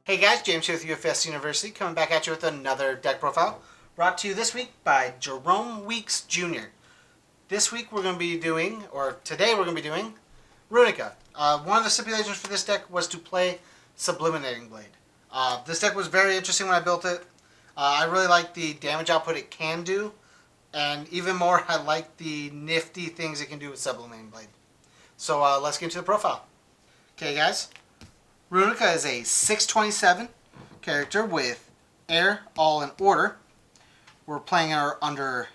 Hey guys, James here with UFSU University, coming back at you with another deck profile, brought to you this week by Jerome Weeks Jr. This week we're going to be doing, or today we're going to be doing, Runika. One of the stipulations for this deck was to play Sublimating Blade. This deck was very interesting when I built it. I really like the damage output it can do, and even more, I like the nifty things it can do with Sublimating Blade. So let's get into the profile. Okay guys. Runika is a 627 character with air, all in order. We're playing her under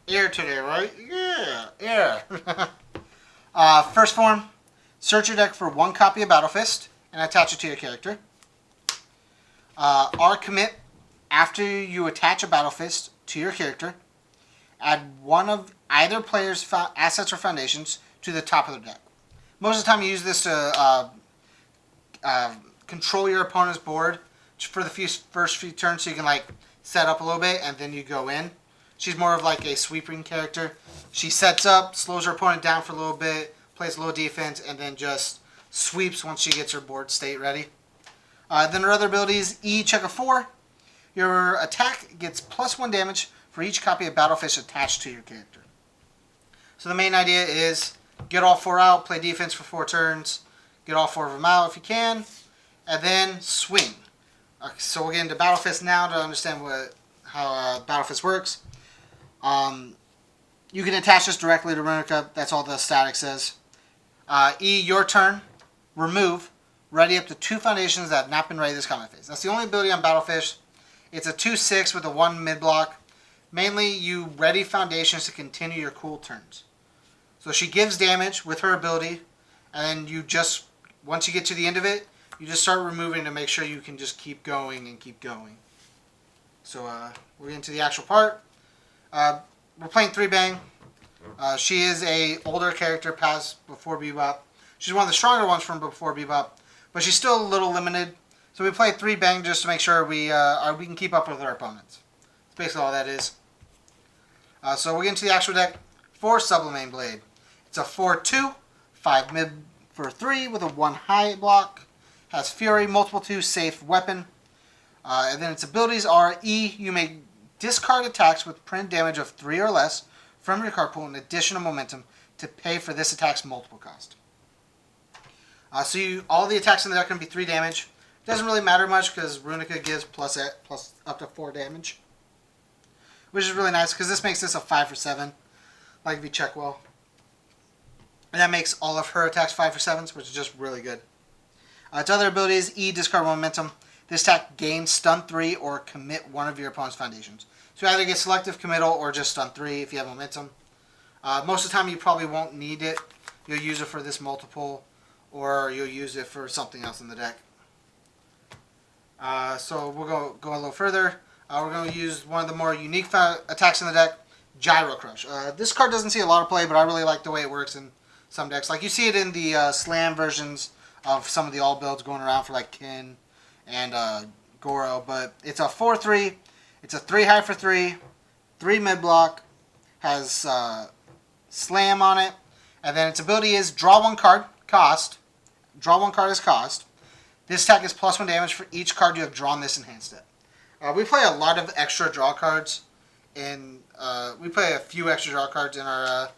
air today, right? Yeah, air. First form, search your deck for one copy of Battle Fist and attach it to your character. R commit, after you attach a Battle Fist to your character, add one of either player's assets or foundations to the top of the deck. Most of the time you use this to control your opponent's board for the first few turns, so you can like set up a little bit and then you go in. She's more of like a sweeping character. She sets up, slows her opponent down for a little bit, plays a little defense, and then just sweeps once she gets her board state ready. Then her other abilities: E, check a 4. Your attack gets +1 damage for each copy of Battle Fist attached to your character. So the main idea is get all 4 out, play defense for 4 turns, get all 4 of them out if you can, and then swing. Okay, so we'll get into Battle Fist now to understand how Battle Fist works. You can attach this directly to Runika. That's all the static says. E, your turn. Remove. Ready up to 2 foundations that have not been ready this combat phase. That's the only ability on Battle Fist. It's a 2/6 with a 1 mid block. Mainly, you ready foundations to continue your cool turns. So she gives damage with her ability, and then you just, once you get to the end of it, you just start removing to make sure you can just keep going and keep going. So we're into the actual part. We're playing 3-Bang. She is a older character past before Bebop. She's one of the stronger ones from before Bebop, but she's still a little limited. So we play 3-Bang just to make sure we can keep up with our opponents. That's basically all that is. So we'll get into the actual deck for Sublimating Blade. It's a 4/2, 5 mid for 3 with a 1 high block. Has Fury, multiple 2, safe weapon. And then its abilities are E, you may discard attacks with print damage of 3 or less from your card pool and additional momentum to pay for this attack's multiple cost. All the attacks in the deck are going to be 3 damage. Doesn't really matter much because Runika gives plus up to 4 damage. Which is really nice because this makes this a 5 for 7. Like if you check well. And that makes all of her attacks 5 for 7s, which is just really good. Its other abilities: E, discard momentum. This attack gains stun 3 or commit one of your opponent's foundations. So you either get selective committal or just stun 3 if you have momentum. Most of the time you probably won't need it. You'll use it for this multiple, or you'll use it for something else in the deck. So we'll go a little further. We're going to use one of the more unique attacks in the deck, Gyro Crush. This card doesn't see a lot of play, but I really like the way it works in some decks. Like you see it in the Slam versions of some of the all builds going around for like Kin and Goro, but it's a 4/3. It's a 3 high for 3, 3 mid block, has Slam on it, and then its ability is draw 1 card, cost. Draw 1 card as cost. This attack is +1 damage for each card you have drawn this enhanced step. We play a lot of extra draw cards, and we play a few extra draw cards in our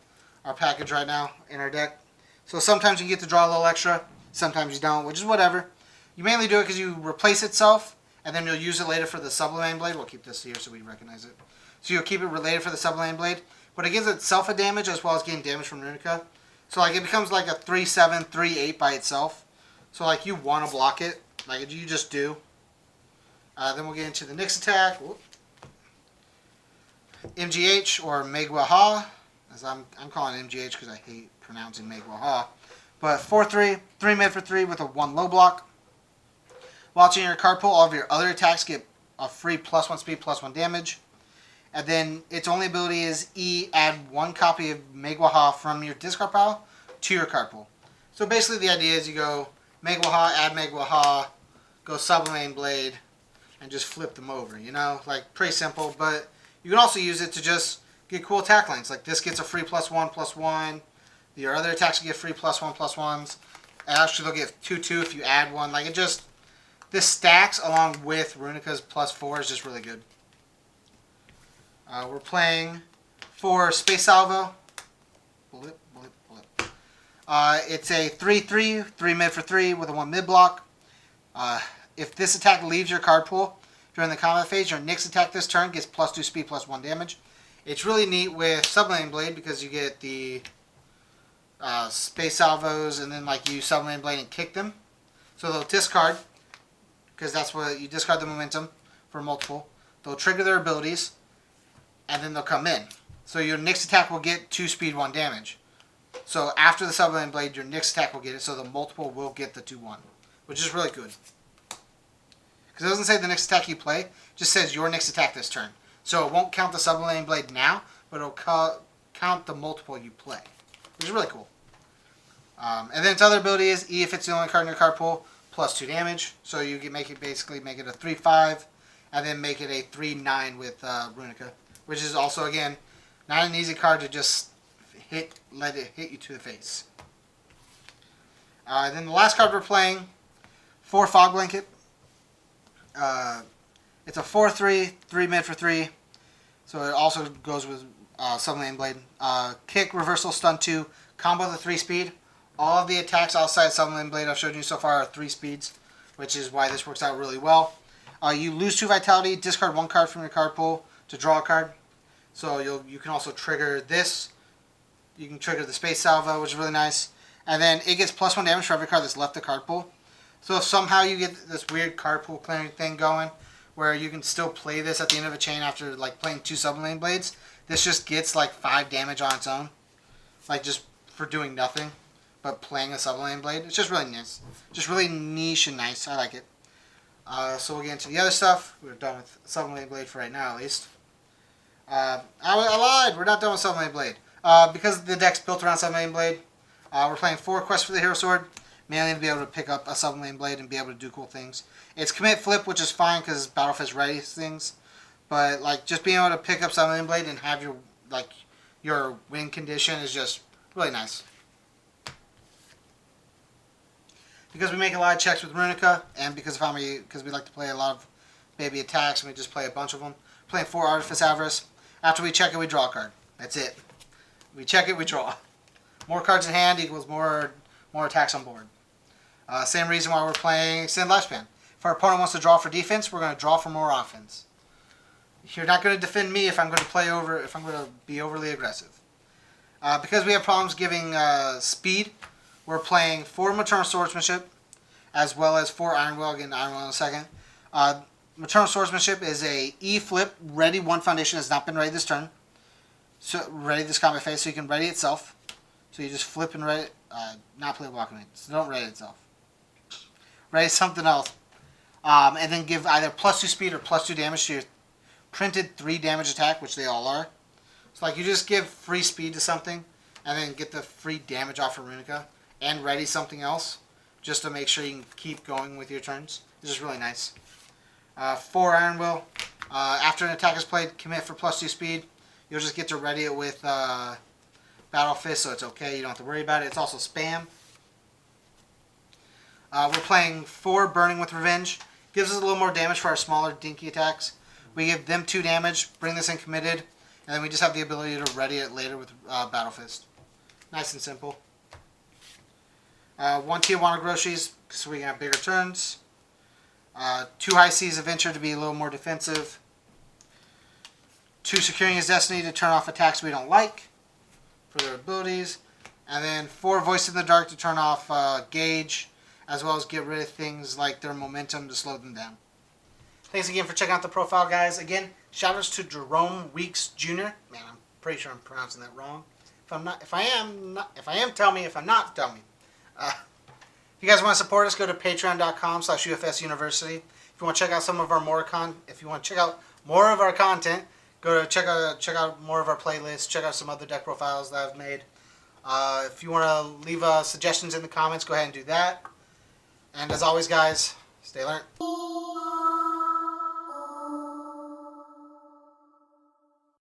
package right now in our deck. So sometimes you get to draw a little extra, sometimes you don't, which is whatever. You mainly do it because you replace itself, and then you'll use it later for the Sublimating Blade. We'll keep this here so we recognize it. So you'll keep it related for the Sublimating Blade, but it gives itself a damage as well as getting damage from Runika. So like it becomes like a 3/7, 3/8 by itself. So like you want to block it, like you just do. Then we'll get into the next attack. Whoop. MGH, or Megwaha, as I'm calling it MGH because I hate pronouncing Megwaha. But 4/3, 3 mid for 3 with a 1 low block. Watching your card pool, all of your other attacks get a free +1 speed, +1 damage. And then its only ability is E, add 1 copy of Megwaha from your discard pile to your card pool. So basically the idea is you go Megwaha, add Megwaha, go Sublimating Blade, and just flip them over, you know? Like, pretty simple, but you can also use it to just get cool attack lines. Like, this gets a free +1/+1. Your other attacks get free +1/+1s. Actually, they'll get 2/2 if you add one. Like, it just This stacks along with Runika's +4 is just really good. We're playing 4 Space Salvo. Blip, blip, blip. It's a 3/3, 3 mid for 3 with a 1 mid block. If this attack leaves your card pool during the combat phase, your next attack this turn gets +2 speed, +1 damage. It's really neat with Sublimating Blade because you get the Space Salvos and then like you Sublimating Blade and kick them. So they'll discard, because that's what you discard the momentum for multiple. They'll trigger their abilities, and then they'll come in. So your next attack will get 2 speed, 1 damage. So after the Sublimating Blade, your next attack will get it, so the multiple will get the 2/1, which is really good. Because it doesn't say the next attack you play, it just says your next attack this turn. So it won't count the Sublimating Blade now, but it'll count the multiple you play, which is really cool. And then its other ability is E if it's the only card in your card pool, +2 damage. So you can basically make it a 3/5, and then make it a 3/9 with Runika, which is also again not an easy card to just let it hit you to the face. Then the last card we're playing, 4 Fog Blanket. It's a 4/3, 3 mid for 3. So it also goes with Sublimating Blade. Kick, reversal, stun 2, combo the 3 speed. All of the attacks outside Sublimating Blade I've showed you so far are 3 speeds, which is why this works out really well. You lose 2 vitality, discard 1 card from your card pool to draw a card. So you can also trigger this. You can trigger the Space Salvo, which is really nice. And then it gets +1 damage for every card that's left the card pool. So if somehow you get this weird card pool clearing thing going, where you can still play this at the end of a chain after like playing 2 Sublimating Blades, this just gets like 5 damage on its own. Like just for doing nothing, but playing a Sublimating Blade. It's just really nice. Just really niche and nice. I like it. So we'll get into the other stuff. We're done with Sublimating Blade for right now, at least. I lied. We're not done with Sublimating Blade. Because the deck's built around Sublimating Blade, we're playing 4 Quest for the Hero Sword, mainly to be able to pick up a Sublimating Blade and be able to do cool things. It's commit flip, which is fine because Battle Fist ready things, but like just being able to pick up Sublimating Blade and have your win condition is just really nice. Because we make a lot of checks with Runika, and because we like to play a lot of baby attacks, and we just play a bunch of them. Playing 4 Artifice Avarice. After we check it, we draw a card. That's it. We check it, we draw. More cards in hand equals more attacks on board. Same reason why we're playing Extended Lifespan. If our opponent wants to draw for defense, we're going to draw for more offense. You're not going to defend me if I'm going to be overly aggressive. Because we have problems giving speed, we're playing 4 Maternal Swordsmanship, as well as 4 Iron Will. Again, Iron Will in a second. Maternal Swordsmanship is a E flip, ready 1 foundation has not been ready this turn. So ready this combat phase, so you can ready itself. So you just flip and ready, not play Walking, so don't ready itself. Ready something else. And then give either +2 speed or +2 damage to your printed 3 damage attack, which they all are. So like you just give free speed to something, and then get the free damage off of Runika, and ready something else, just to make sure you can keep going with your turns. It's just really nice. 4 Iron Will. After an attack is played, commit for +2 speed. You'll just get to ready it with Battle Fist, so it's okay. You don't have to worry about it. It's also spam. We're playing 4 Burning with Revenge. Gives us a little more damage for our smaller dinky attacks. We give them 2 damage, bring this in committed, and then we just have the ability to ready it later with Battle Fist. Nice and simple. 1 Tijuana Groceries, so we can have bigger turns. 2 High Seas Adventure to be a little more defensive. 2 Securing His Destiny to turn off attacks we don't like for their abilities. And then 4 Voice in the Dark to turn off Gauge, as well as get rid of things like their momentum to slow them down. Thanks again for checking out the profile, guys. Again, shoutouts to Jerome Weeks Jr. Man, I'm pretty sure I'm pronouncing that wrong. If I am, tell me. If I'm not, tell me. If you guys want to support us, go to patreon.com/UFSU University. If you want to check out if you want to check out more of our content, go to check out more of our playlists. Check out some other deck profiles that I've made. If you want to leave suggestions in the comments, go ahead and do that. And as always, guys, stay learned.